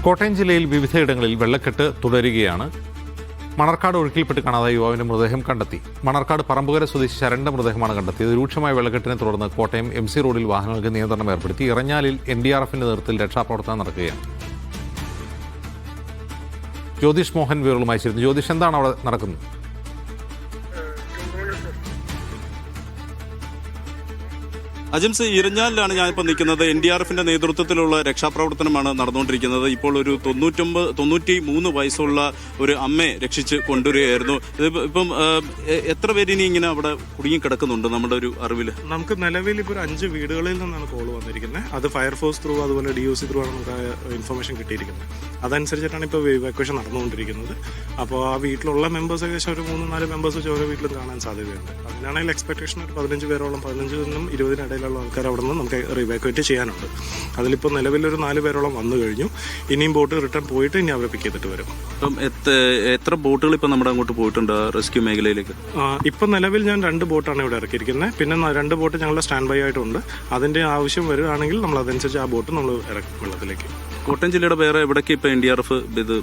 കോട്ടയം ജില്ലയിൽ വിവിധയിടങ്ങളിൽ വെള്ളക്കെട്ട് തുടരുകയാണ്. മണർക്കാട് ഒഴുക്കിൽപ്പെട്ട് കാണാതായ യുവാവിന്റെ മൃതദേഹം കണ്ടെത്തി. മണർക്കാട് പറമ്പുകര സ്വദേശി ശരണിന്റെ മൃതദേഹമാണ് കണ്ടെത്തിയത്. രൂക്ഷമായ വെള്ളക്കെട്ടിനെ തുടർന്ന് കോട്ടയം MC റോഡിൽ വാഹനങ്ങൾക്ക് നിയന്ത്രണം ഏർപ്പെടുത്തി. ഇറഞ്ഞാലിൽ NDRFന്റെ നേതൃത്വത്തിൽ രക്ഷാപ്രവർത്തനം നടക്കുകയാണ്. ജ്യോതിഷ് മോഹൻ വിവരങ്ങളുമായി ചേരുന്നു. ജ്യോതിഷ്, എന്താണ് അവിടെ നടക്കുന്നത്? അജിംസ്, ഇറഞ്ഞാലിലാണ് ഞാനിപ്പോൾ നിൽക്കുന്നത്. NDRFന്റെ നേതൃത്വത്തിലുള്ള രക്ഷാപ്രവർത്തനമാണ് നടന്നുകൊണ്ടിരിക്കുന്നത്. ഇപ്പോൾ ഒരു 93 വയസ്സുള്ള ഒരു അമ്മയെ രക്ഷിച്ച് കൊണ്ടുവരികയായിരുന്നു. ഇപ്പം എത്ര പേര് ഇനി ഇങ്ങനെ അവിടെ കുടുങ്ങിക്കിടക്കുന്നുണ്ട് നമ്മുടെ ഒരു അറിവിൽ? നമുക്ക് നിലവിൽ ഇപ്പോൾ ഒരു 5 വീടുകളിൽ നിന്നാണ് കോൾ വന്നിരിക്കുന്നത്. അത് ഫയർഫോഴ്സ് ത്രൂ അതുപോലെ DOC ത്രൂ ആണ് നമുക്ക് ഇൻഫർമേഷൻ കിട്ടിയിരിക്കുന്നത്. അതനുസരിച്ചിട്ടാണ് ഇപ്പോൾ ഇവാക്വേഷൻ നടന്നുകൊണ്ടിരിക്കുന്നത്. അപ്പോൾ ആ വീട്ടിലുള്ള മെമ്പേഴ്സ് ഏകദേശം ഒരു 3-4 മെമ്പേഴ്സ് ഓരോ വീട്ടിലും കാണാൻ സാധ്യതയുണ്ട്. അതിനാണെങ്കിൽ എക്സ്പെക്ടേഷൻ ഒരു 15 പേരോളം, 15-നും 20-നും ഇടയിലുള്ള ആൾക്കാർ അവിടെ നിന്ന് നമുക്ക് റിവാക്വേറ്റ് ചെയ്യാനുണ്ട്. അതിലിപ്പോൾ നിലവിലൊരു 4 പേരോളം വന്നു കഴിഞ്ഞു. ഇനിയും ബോട്ട് റിട്ടേൺ പോയിട്ട് ഇനി അവരെ പിക്ക് ചെയ്തിട്ട് വരും. അപ്പം എത്ര ബോട്ടുകൾ ഇപ്പം നമ്മുടെ അങ്ങോട്ട് പോയിട്ടുണ്ട് റെസ്ക്യൂ മേഖലയിലേക്ക്? ഇപ്പം നിലവിൽ ഞാൻ 2 ബോട്ടാണ് ഇവിടെ ഇറക്കിയിരിക്കുന്നത്. പിന്നെ 2 ബോട്ട് ഞങ്ങളുടെ സ്റ്റാൻഡ് ബൈ ആയിട്ടുണ്ട്. അതിന്റെ ആവശ്യം വരികയാണെങ്കിൽ നമ്മൾ അതനുസരിച്ച് ആ ബോട്ട് നമ്മൾ ഇറക്കും വെള്ളത്തിലേക്ക്. കോട്ടയം ജില്ലയുടെ വേറെ എവിടേക്ക് ഇപ്പം NDRF ഇത്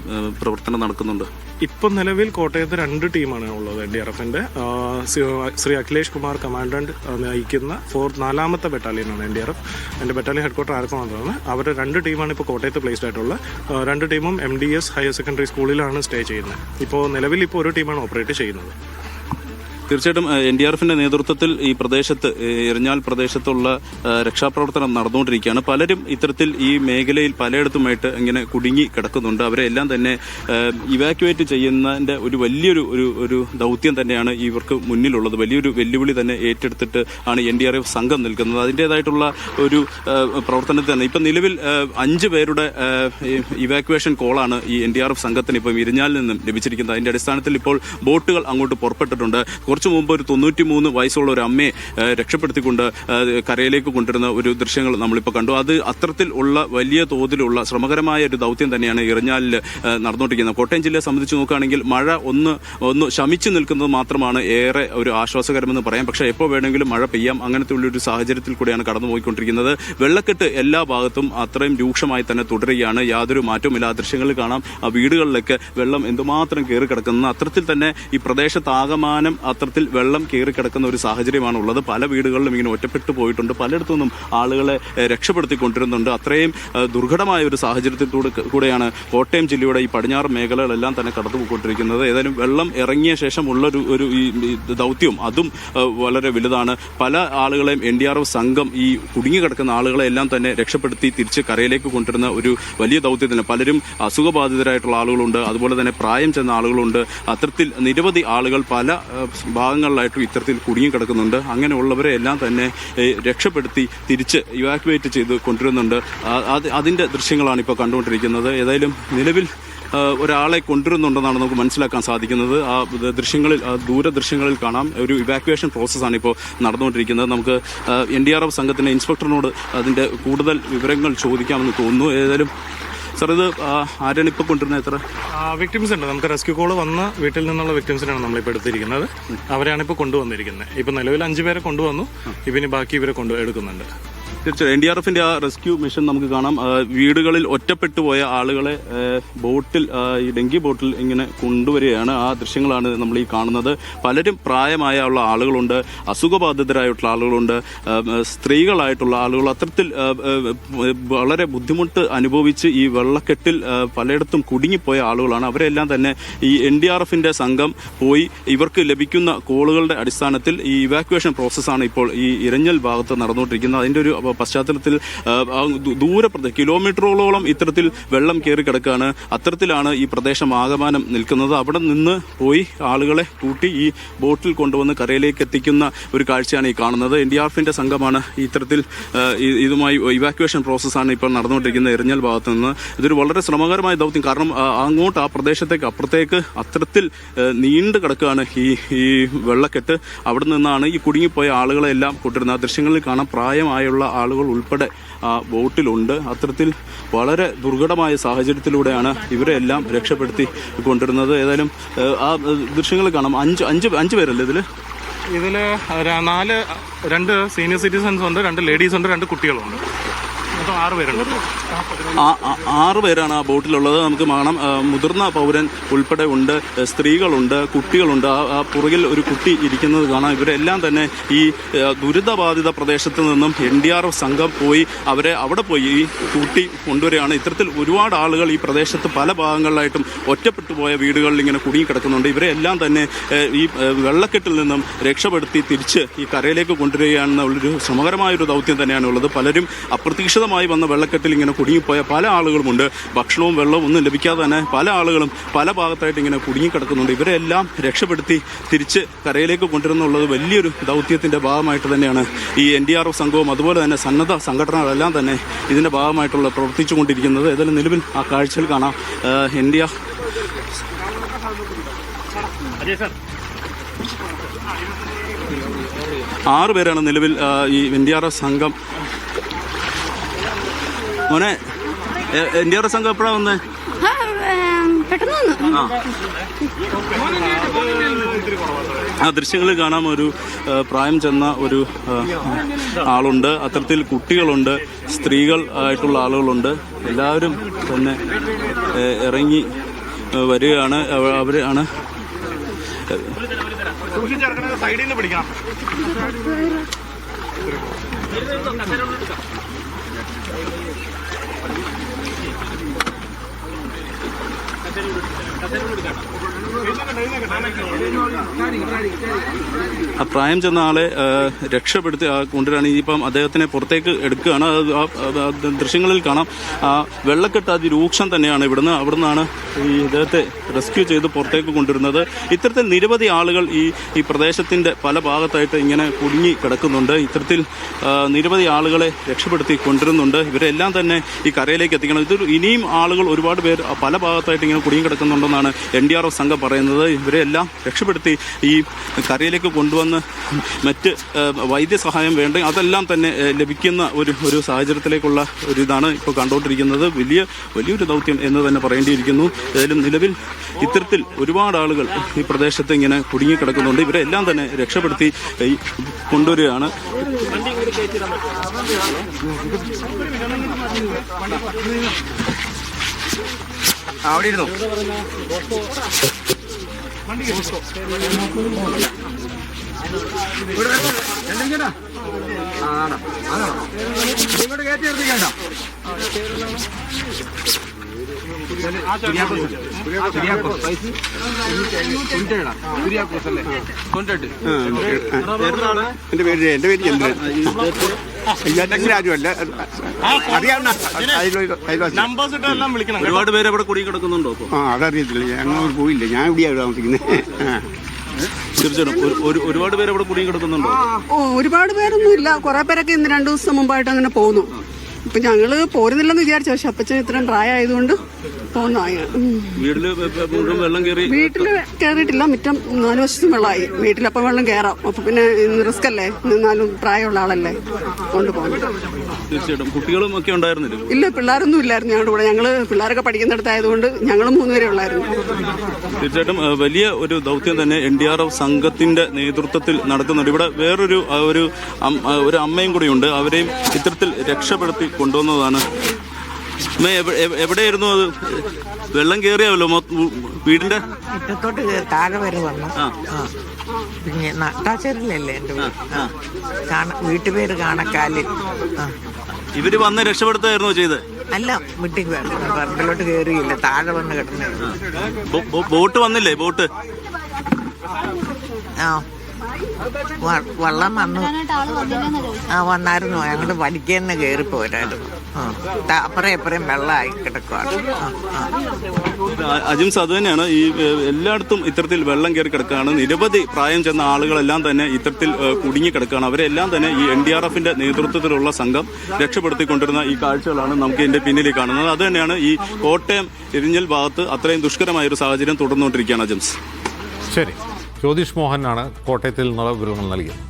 പ്രവർത്തനം നടക്കുന്നുണ്ട്? ഇപ്പം നിലവിൽ കോട്ടയത്ത് 2 ടീമാണ് ഉള്ളത്. NDRFന്റെ ശ്രീ അഖിലേഷ് കുമാർ കമാൻഡന്റ് നയിക്കുന്ന 4ാമത്തെ ബറ്റാലിയനാണ് NDRF. എൻ്റെ ബറ്റാലിയൻ ഹെഡ്ക്വാർട്ടർ ആർക്കുമാറാണ്. അവരുടെ 2 ടീമാണ് ഇപ്പോൾ കോട്ടയത്ത് പ്ലേസ്ഡ് ആയിട്ടുള്ളത്. 2 ടീമും MDS ഹയർ സെക്കൻഡറി സ്കൂളിലാണ് സ്റ്റേ ചെയ്യുന്നത്. ഇപ്പോൾ നിലവിൽ ഇപ്പോൾ ഒരു ടീമാണ് ഓപ്പറേറ്റ് ചെയ്യുന്നത്. തീർച്ചയായിട്ടും NDRFന്റെ നേതൃത്വത്തിൽ ഈ പ്രദേശത്ത്, ഇറഞ്ഞാൽ പ്രദേശത്തുള്ള രക്ഷാപ്രവർത്തനം നടന്നുകൊണ്ടിരിക്കുകയാണ്. പലരും ഇത്തരത്തിൽ ഈ മേഖലയിൽ പലയിടത്തുമായിട്ട് ഇങ്ങനെ കുടുങ്ങി കിടക്കുന്നുണ്ട്. അവരെ എല്ലാം തന്നെ ഇവാക്യുവേറ്റ് ചെയ്യുന്നതിന്റെ ഒരു വലിയൊരു ഒരു ദൗത്യം തന്നെയാണ് ഇവർക്ക് മുന്നിലുള്ളത്. വലിയൊരു വെല്ലുവിളി തന്നെ ഏറ്റെടുത്തിട്ട് ആണ് NDRF സംഘം നിൽക്കുന്നത്. അതിൻ്റെതായിട്ടുള്ള ഒരു പ്രവർത്തനത്തിൽ തന്നെ ഇപ്പം നിലവിൽ 5 പേരുടെ ഇവാക്യുവേഷൻ കോളാണ് ഈ NDRF സംഘത്തിന് ഇപ്പം ഇറഞ്ഞാലിൽ നിന്നും ലഭിച്ചിരിക്കുന്നത്. അതിന്റെ അടിസ്ഥാനത്തിൽ ഇപ്പോൾ ബോട്ടുകൾ അങ്ങോട്ട് പുറപ്പെട്ടിട്ടുണ്ട്. കുറച്ചു മുമ്പ് ഒരു 93 വയസ്സുള്ള ഒരു അമ്മയെ രക്ഷപ്പെടുത്തിക്കൊണ്ട് കരയിലേക്ക് കൊണ്ടുവരുന്ന ഒരു ദൃശ്യങ്ങൾ നമ്മളിപ്പോൾ കണ്ടു. അത് അത്തരത്തിൽ ഉള്ള വലിയ തോതിലുള്ള ശ്രമകരമായ ഒരു ദൗത്യം തന്നെയാണ് ഇറഞ്ഞാലിൽ നടന്നുകൊണ്ടിരിക്കുന്നത്. കോട്ടയം ജില്ലയെ സംബന്ധിച്ച് നോക്കുകയാണെങ്കിൽ മഴ ഒന്ന് ശമിച്ചു നിൽക്കുന്നത് മാത്രമാണ് ഏറെ ഒരു ആശ്വാസകരമെന്ന് പറയാം. പക്ഷേ എപ്പോൾ വേണമെങ്കിലും മഴ പെയ്യാം. അങ്ങനത്തെ ഉള്ളൊരു സാഹചര്യത്തിൽ കൂടെയാണ് കടന്നുപോയിക്കൊണ്ടിരിക്കുന്നത്. വെള്ളക്കെട്ട് എല്ലാ ഭാഗത്തും അത്രയും രൂക്ഷമായി തന്നെ തുടരുകയാണ്. യാതൊരു മാറ്റവുമില്ല. ആ ദൃശ്യങ്ങളിൽ കാണാം ആ വീടുകളിലൊക്കെ വെള്ളം എന്തുമാത്രം കയറി കിടക്കുന്നത്. അത്തരത്തിൽ തന്നെ ഈ പ്രദേശത്താകമാനം അത്തരത്തിൽ വെള്ളം കയറിക്കിടക്കുന്ന ഒരു സാഹചര്യമാണ് ഉള്ളത്. പല വീടുകളിലും ഇങ്ങനെ ഒറ്റപ്പെട്ടു പോയിട്ടുണ്ട്. പലയിടത്തുനിന്നും ആളുകളെ രക്ഷപ്പെടുത്തിക്കൊണ്ടിരുന്നുണ്ട്. അത്രയും ദുർഘടമായ ഒരു സാഹചര്യത്തിൽ കൂടെയാണ് കോട്ടയം ജില്ലയുടെ ഈ പടിഞ്ഞാറ് മേഖലകളെല്ലാം തന്നെ കടന്നുപോയിക്കൊണ്ടിരിക്കുന്നത്. ഏതായാലും വെള്ളം ഇറങ്ങിയ ശേഷമുള്ള ഒരു ഈ ദൗത്യവും അതും വളരെ വലുതാണ്. പല ആളുകളെയും NDRF സംഘം ഈ കുടുങ്ങിക്കിടക്കുന്ന ആളുകളെ എല്ലാം തന്നെ രക്ഷപ്പെടുത്തി തിരിച്ച് കരയിലേക്ക് കൊണ്ടുവരുന്ന ഒരു വലിയ ദൗത്യത്തിന് പലരും അസുഖബാധിതരായിട്ടുള്ള ആളുകളുണ്ട്. അതുപോലെ തന്നെ പ്രായം ചെന്ന ആളുകളുണ്ട്. അത്തരത്തിൽ നിരവധി ആളുകൾ പല ഭാഗങ്ങളിലായിട്ടും ഇത്തരത്തിൽ കുടുങ്ങിക്കിടക്കുന്നുണ്ട്. അങ്ങനെയുള്ളവരെ എല്ലാം തന്നെ രക്ഷപ്പെടുത്തി തിരിച്ച് ഇവാക്യുവേറ്റ് ചെയ്ത് കൊണ്ടുവരുന്നുണ്ട്. അതിന്റെ ദൃശ്യങ്ങളാണ് ഇപ്പോൾ കണ്ടുകൊണ്ടിരിക്കുന്നത്. ഏതായാലും നിലവിൽ ഒരാളെ കൊണ്ടുവരുന്നുണ്ടെന്നാണ് നമുക്ക് മനസ്സിലാക്കാൻ സാധിക്കുന്നത്. ആ ദൃശ്യങ്ങളിൽ, ദൂരദൃശ്യങ്ങളിൽ കാണാം ഒരു ഇവാക്യുവേഷൻ പ്രോസസ്സാണ് ഇപ്പോൾ നടന്നുകൊണ്ടിരിക്കുന്നത്. നമുക്ക് NDRF സംഘത്തിന്റെ ഇൻസ്പെക്ടറിനോട് അതിന്റെ കൂടുതൽ വിവരങ്ങൾ ചോദിക്കാമെന്ന് തോന്നുന്നു. ഏതായാലും സാർ, ഇത് ആരാണ് ഇപ്പോൾ കൊണ്ടുവരുന്നത്? എത്ര വിക്ടിംസ് ഉണ്ട്? നമുക്ക് റെസ്ക്യൂ കോള് വന്ന വീട്ടിൽ നിന്നുള്ള വിക്ടിംസിനാണ് നമ്മളിപ്പോൾ എടുത്തിരിക്കുന്നത്. അവരെയാണ് ഇപ്പോൾ കൊണ്ടുവന്നിരിക്കുന്നത്. ഇപ്പം നിലവിൽ 5 പേരെ കൊണ്ടുവന്നു. ഇവന് ബാക്കി ഇവരെ എടുക്കുന്നുണ്ട്. തീർച്ചയായും NDRFന്റെ ആ റെസ്ക്യൂ മിഷൻ നമുക്ക് കാണാം. വീടുകളിൽ ഒറ്റപ്പെട്ടു പോയ ആളുകളെ ബോട്ടിൽ, ഈ ഡെങ്കി ബോട്ടിൽ ഇങ്ങനെ കൊണ്ടുവരികയാണ്. ആ ദൃശ്യങ്ങളാണ് നമ്മൾ ഈ കാണുന്നത്. പലരും പ്രായമായ ഉള്ള ആളുകളുണ്ട്, അസുഖബാധിതരായിട്ടുള്ള ആളുകളുണ്ട്, സ്ത്രീകളായിട്ടുള്ള ആളുകൾ. അത്തരത്തിൽ വളരെ ബുദ്ധിമുട്ട് അനുഭവിച്ച് ഈ വെള്ളക്കെട്ടിൽ പലയിടത്തും കുടുങ്ങിപ്പോയ ആളുകളാണ്. അവരെല്ലാം തന്നെ ഈ NDRFന്റെ സംഘം പോയി ഇവർക്ക് ലഭിക്കുന്ന കോളുകളുടെ അടിസ്ഥാനത്തിൽ ഈ ഇവാക്യുവേഷൻ പ്രോസസ്സാണ് ഇപ്പോൾ ഈ ഇറഞ്ഞൽ ഭാഗത്ത് നടന്നുകൊണ്ടിരിക്കുന്നത്. അതിൻ്റെ ഒരു പശ്ചാത്തലത്തിൽ കിലോമീറ്ററുകളോളം ഇത്തരത്തിൽ വെള്ളം കയറി കിടക്കുകയാണ്. അത്തരത്തിലാണ് ഈ പ്രദേശം ആകമാനം നിൽക്കുന്നത്. അവിടെ നിന്ന് പോയി ആളുകളെ കൂട്ടി ഈ ബോട്ടിൽ കൊണ്ടുവന്ന് കരയിലേക്ക് എത്തിക്കുന്ന ഒരു കാഴ്ചയാണ് ഈ കാണുന്നത്. NDRFന്റെ സംഘമാണ് ഇത്തരത്തിൽ ഇതുമായി ഇവാക്യുവേഷൻ പ്രോസസ്സാണ് ഇപ്പോൾ നടന്നുകൊണ്ടിരിക്കുന്നത് ഇറഞ്ഞൽ ഭാഗത്ത് നിന്ന്. ഇതൊരു വളരെ ശ്രമകരമായ ദൗത്യം. കാരണം അങ്ങോട്ട് ആ പ്രദേശത്തേക്ക് അപ്പുറത്തേക്ക് അത്തരത്തിൽ നീണ്ടു കിടക്കുകയാണ് ഈ വെള്ളക്കെട്ട്. അവിടെ നിന്നാണ് ഈ കുടുങ്ങിപ്പോയ ആളുകളെ എല്ലാം കൊണ്ടുവരുന്നത്. ആ ദൃശ്യങ്ങളിൽ കാണാം പ്രായമായുള്ള ആളുകൾ ഉൾപ്പെടെ ആ ബോട്ടിലുണ്ട്. അത്തരത്തിൽ വളരെ ദുർഘടമായ സാഹചര്യത്തിലൂടെയാണ് ഇവരെ എല്ലാം രക്ഷപ്പെടുത്തി കൊണ്ടുവരുന്നത്. ഏതായാലും ആ ദൃശ്യങ്ങൾ കാണാം. അഞ്ച് പേരല്ലേ ഇതിൽ 2 സീനിയർ സിറ്റിസൺസ് ഉണ്ട്, 2 ലേഡീസ് ഉണ്ട്, 2 കുട്ടികളുണ്ട്. മൊത്തം 6 പേരുണ്ട്. 6 പേരാണ് ആ ബോട്ടിലുള്ളത്. നമുക്ക് കാണാം മുതിർന്ന പൗരൻ ഉൾപ്പെടെ ഉണ്ട്, സ്ത്രീകളുണ്ട്, കുട്ടികളുണ്ട്. ആ പുറകിൽ ഒരു കുട്ടി ഇരിക്കുന്നത് കാണാം. ഇവരെല്ലാം തന്നെ ഈ ദുരിതബാധിത പ്രദേശത്ത് നിന്നും NDRF സംഘം പോയി അവരെ അവിടെ പോയി ഈ കൂട്ടി കൊണ്ടുവരികയാണ്. ഇത്തരത്തിൽ ഒരുപാട് ആളുകൾ ഈ പ്രദേശത്ത് പല ഭാഗങ്ങളിലായിട്ടും ഒറ്റപ്പെട്ടു പോയ വീടുകളിൽ ഇങ്ങനെ കുടുങ്ങിക്കിടക്കുന്നുണ്ട്. ഇവരെ എല്ലാം തന്നെ ഈ വെള്ളക്കെട്ടിൽ നിന്നും രക്ഷപ്പെടുത്തി തിരിച്ച് ഈ കരയിലേക്ക് കൊണ്ടുവരികയാണെന്നുള്ളൊരു ശ്രമകരമായൊരു ദൗത്യം തന്നെയാണ് ഉള്ളത്. പലരും അപ്രതീക്ഷിതമായി വന്ന വെള്ളക്കെട്ടിൽ ഇങ്ങനെ കുടുങ്ങിപ്പോയ പല ആളുകളുമുണ്ട്. ഭക്ഷണവും വെള്ളവും ഒന്നും ലഭിക്കാതെ തന്നെ പല ആളുകളും പല ഭാഗത്തായിട്ട് ഇങ്ങനെ കുടുങ്ങിക്കിടക്കുന്നുണ്ട്. ഇവരെല്ലാം രക്ഷപ്പെടുത്തി തിരിച്ച് കരയിലേക്ക് കൊണ്ടുവരുന്നുള്ളത് വലിയൊരു ദൗത്യത്തിന്റെ ഭാഗമായിട്ട് തന്നെയാണ് ഈ NDRF സംഘവും അതുപോലെ തന്നെ സന്നദ്ധ സംഘടനകളെല്ലാം തന്നെ ഇതിന്റെ ഭാഗമായിട്ടുള്ള പ്രവർത്തിച്ചുകൊണ്ടിരിക്കുന്നത്. ഏതായാലും നിലവിൽ ആ കാഴ്ചയിൽ കാണാം NDRF 6 പേരാണ് നിലവിൽ ഈ NDRF സംഘം. മോനെ, NDRF സംഘം എപ്പോഴാണ് വന്നേ? ആ ദൃശ്യങ്ങളിൽ കാണാം ഒരു പ്രായം ചെന്ന ഒരു ആളുണ്ട്, അത്തരത്തിൽ കുട്ടികളുണ്ട്, സ്ത്രീകൾ ആയിട്ടുള്ള ആളുകളുണ്ട്. എല്ലാവരും തന്നെ ഇറങ്ങി വരികയാണ്. അവരാണ് സൈഡിൽ നിന്ന് പിടിക്കണം. ആ പ്രായം ചെന്ന ആളെ രക്ഷപ്പെടുത്തി കൊണ്ടുവരാണ്. ഇപ്പം അദ്ദേഹത്തിനെ പുറത്തേക്ക് എടുക്കുകയാണ്. ദൃശ്യങ്ങളിൽ കാണാം ആ വെള്ളക്കെട്ട് അതിരൂക്ഷം തന്നെയാണ്. അവിടുന്നാണ് ഈ ഇദ്ദേഹത്തെ റെസ്ക്യൂ ചെയ്ത് പുറത്തേക്ക് കൊണ്ടുവരുന്നത്. ഇത്തരത്തിൽ നിരവധി ആളുകൾ ഈ പ്രദേശത്തിന്റെ പല ഭാഗത്തായിട്ട് ഇങ്ങനെ കുടുങ്ങി കിടക്കുന്നുണ്ട്. ഇത്തരത്തിൽ നിരവധി ആളുകളെ രക്ഷപ്പെടുത്തി കൊണ്ടുവരുന്നുണ്ട്. ഇവരെല്ലാം തന്നെ ഈ കരയിലേക്ക് എത്തിക്കണം. ഇനിയും ആളുകൾ ഒരുപാട് പേർ പല ഭാഗത്തായിട്ട് ഇങ്ങനെ കുടുങ്ങി കിടക്കുന്നുണ്ടെന്നാണ് NDRF സംഘം പറയുന്നത്. ഇവരെല്ലാം രക്ഷപ്പെടുത്തി ഈ കരയിലേക്ക് കൊണ്ടുവന്ന് മറ്റ് വൈദ്യസഹായം വേണ്ട അതെല്ലാം തന്നെ ലഭിക്കുന്ന ഒരു സാഹചര്യത്തിലേക്കുള്ള ഒരു ഇതാണ് ഇപ്പോൾ കണ്ടുകൊണ്ടിരിക്കുന്നത്. വലിയൊരു ദൗത്യം എന്ന് തന്നെ പറയേണ്ടിയിരിക്കുന്നു. ഏതായാലും നിലവിൽ ഇത്തരത്തിൽ ഒരുപാട് ആളുകൾ ഈ പ്രദേശത്ത് ഇങ്ങനെ കുടുങ്ങിക്കിടക്കുന്നുണ്ട്. ഇവരെല്ലാം തന്നെ രക്ഷപ്പെടുത്തി കൊണ്ടുവരികയാണ്. അവിടെ ഇരുന്നു. ഇങ്ങോട്ട് കയറ്റി നിർത്തിക്കണ്ട. എന്റെ പേര് ചന്ദ്രൻ. രാജുവല്ല, അറിയാവുന്ന ഒരുപാട് പേര് അവിടെ കുടുങ്ങി കിടക്കുന്നുണ്ടോ? അതറിയത്തില്ല, ഞങ്ങൾ പോയില്ല. ഞാൻ ഇവിടെയാണ് താമസിക്കുന്നത്. തീർച്ചയായിട്ടും ഒരുപാട് പേര് അവിടെ കുടുങ്ങി കിടക്കുന്നുണ്ടോ? ഒരുപാട് പേരൊന്നും ഇല്ല. കുറെ പേരൊക്കെ ഇന്ന് 2 ദിവസം മുമ്പായിട്ട് അങ്ങനെ പോകുന്നു. ഇപ്പൊ ഞങ്ങള് പോരുന്നില്ലെന്ന് വിചാരിച്ചു, പക്ഷെ അപ്പച്ചൻ ഇത്രയും പ്രായമായതുകൊണ്ട് വീട്ടില് വെള്ളം കയറി. വീട്ടില് കയറിയിട്ടില്ല, മുറ്റം 4 വശത്തും വെള്ളമായി. വീട്ടിലപ്പം വെള്ളം കയറാം. അപ്പൊ പിന്നെ റിസ്ക് അല്ലേ, എന്നാലും പ്രായമുള്ള ആളല്ലേ കൊണ്ടുപോകുന്നത്. തീർച്ചയായിട്ടും കുട്ടികളും ഒക്കെ ഉണ്ടായിരുന്നില്ല? ഇല്ല, പിള്ളേരൊന്നും ഇല്ലായിരുന്നു ഞങ്ങളുടെ കൂടെ. ഞങ്ങള് പിള്ളേരൊക്കെ പഠിക്കുന്നിടത്തായതുകൊണ്ട് ഞങ്ങൾ 3 പേരെ ഉള്ളായിരുന്നു. തീർച്ചയായിട്ടും വലിയ ഒരു ദൗത്യം തന്നെ NDRF സംഘത്തിന്റെ നേതൃത്വത്തിൽ നടക്കുന്നുണ്ട്. ഇവിടെ വേറൊരു ഒരു അമ്മയും കൂടിയുണ്ട്. അവരെയും ഇത്തരത്തിൽ രക്ഷപ്പെടുത്തി കൊണ്ടുവന്നതാണ്. എവിടെയായിരുന്നു അത്? വെള്ളം കയറിയാവല്ലോ വീടിന്റെ മുറ്റത്തോട്ട് താഴെ വരെ വന്നു. പിന്നെ നട്ടാച്ചേരിലല്ലേ എന്റെ വീട്ടുപേര് കാണക്കാലിൽ. ഇവര് വന്ന് രക്ഷപ്പെടുത്തായിരുന്നോ ചെയ്ത്? അല്ല, വീട്ടിൽ പറമ്പിലോട്ട് കയറിയില്ല, താഴെ വന്ന് കിടന്നു. ബോട്ട് വന്നില്ലേ? ബോട്ട് വെള്ളം വന്നു. വന്നായിരുന്നു. ഞങ്ങള് വടിക്കന്നെ കയറിപ്പോരായിരുന്നു. അപ്പറേ ഇപ്പറേം വെള്ളമായി കിടക്കുവാണ്. അജിംസ്, അത് തന്നെയാണ്. ഈ എല്ലായിടത്തും ഇത്തരത്തിൽ വെള്ളം കയറി കിടക്കുകയാണ്. നിരവധി പ്രായം ചെന്ന ആളുകളെല്ലാം തന്നെ ഇത്തരത്തിൽ കുടുങ്ങി കിടക്കുകയാണ്. അവരെല്ലാം തന്നെ ഈ NDRFന്റെ നേതൃത്വത്തിലുള്ള സംഘം രക്ഷപ്പെടുത്തിക്കൊണ്ടിരുന്ന ഈ കാഴ്ചകളാണ് നമുക്ക് ഇതിന്റെ പിന്നിൽ കാണുന്നത്. അത് തന്നെയാണ് ഈ കോട്ടയം ഇരിഞ്ഞൽ ഭാഗത്ത് അത്രയും ദുഷ്കരമായ ഒരു സാഹചര്യം തുടർന്നുകൊണ്ടിരിക്കുകയാണ്. അജിംസ്, ശരി. ജ്യോതിഷ് മോഹനാണ് കോട്ടയത്തിൽ നിന്നുള്ള വിവരങ്ങൾ നൽകിയത്.